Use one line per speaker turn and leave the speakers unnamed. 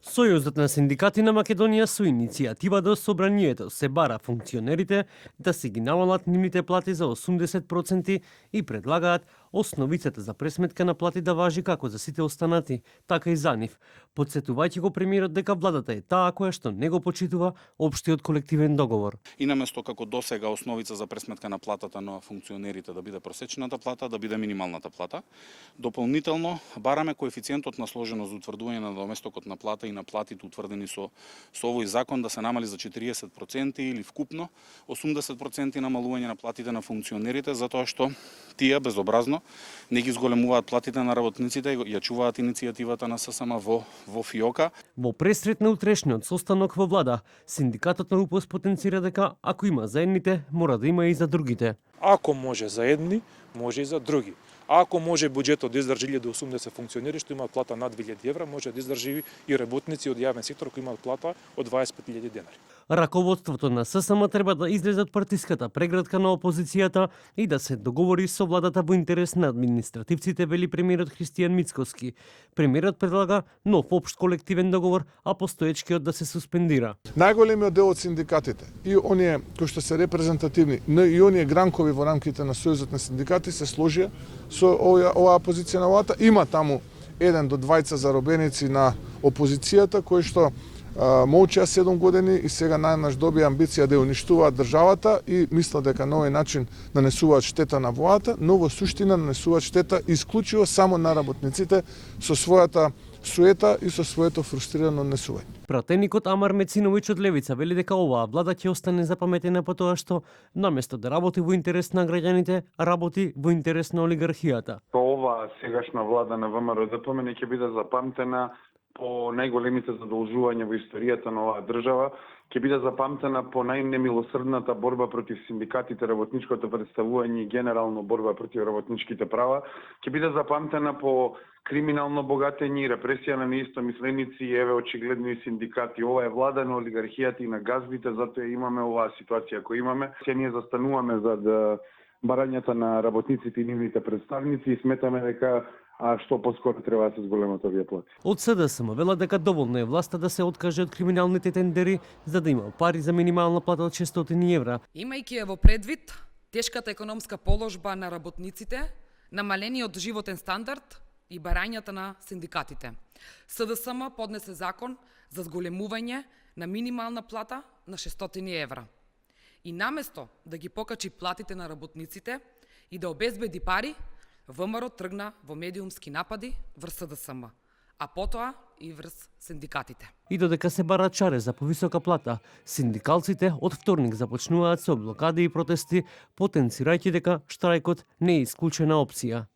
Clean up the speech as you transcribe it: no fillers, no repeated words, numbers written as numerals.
Сојузот на синдикати на Македонија со иницијатива до собранието се бара функционерите да се ги намалат нивните плати за 80% и предлагаат основицата за пресметка на плати да важи како за сите останати, така и за нив, потсетувајќи го премиерот дека владата е таа која што не го почитува општиот колективен договор.
И наместо како досега основица за пресметка на платата на функционерите да биде просечната плата, да биде минималната плата, дополнително бараме коефициентот на сложеност за утврдување на доместокот на плата и на платите утврдени со овој закон да се намали за 40% или вкупно 80% намалување на платите на функционерите, затоа што тие безобразно не ги зголемуваат платите на работниците и ја чуваат иницијативата на ССМ во ФИОКа.
Во пресрет на утрешниот состанок во влада, синдикатот на УПС потенцира дека ако има за едните, мора да има и за другите.
Ако може за едни, може и за други. Ако може буџетот да издржи 1080 функционери што имаат плата над 2000 евра, може да издржи и работници од јавен сектор кои имаат плата од 25.000 денари.
Раководството на ССМ треба да излезе од партиската преградка на опозицијата и да се договори со владата во интерес на административците, вели премиерот Христијан Мицкоски. Премиерот предлага нов општ колективен договор, а постоечкиот да се суспендира.
Најголемиот дел од синдикатите и оние кои што се репрезентативни, и оние гранкови во рамките на Сојузот на синдикати се сложија со оваа позиција на владата. Има таму 1 до 2 заробеници на опозицијата кои што молчеа 7 години и сега најнаш добија амбиција да ја уништуваат државата и мислат дека на овој начин нанесуваат штета на владата, но во суштина нанесуваат штета исклучиво само на работниците со својата суета и со своето фрустрирано однесување.
Пратеникот Амар Мециновиќ од Левица вели дека оваа влада ќе остане запаметена по тоа што наместо да работи во интерес на граѓаните, работи во интерес на олигархијата.
Оваа сегашна влада на ВМРО ДПМН ќе биде запамтена по најголемите задолжувања во историјата на оваа држава, ќе биде запамтена по најнемилосрдната борба против синдикатите, работничкото представување и генерално борба против работничките права, ќе биде запамтена по криминално богатење и репресија на неистомисленици, еве очигледно и синдикати. Ова е влада на олигархијата и на газбите, затоа имаме оваа ситуација која имаме. Се ние застануваме за барањата на работниците и нивните представници и сметаме дека што поскоро треба да се зголемат овие плати.
Од СДСМ велат дека доволно е власта да се откаже од криминалните тендери за да има пари за минимална плата од 600 евра.
Имајќи ја во предвид тешката економска положба на работниците, намалениот животен стандард и барањата на синдикатите, СДСМ поднесе закон за зголемување на минимална плата на 600 евра. И наместо да ги покачи платите на работниците и да обезбеди пари, ВМРО тргна во медиумски напади врз СДСМ, а потоа и врз синдикатите.
И додека се бара чаре за повисока плата, синдикалците од вторник започнуваат со блокади и протести, потенцирајќи дека штрајкот не е исклучена опција.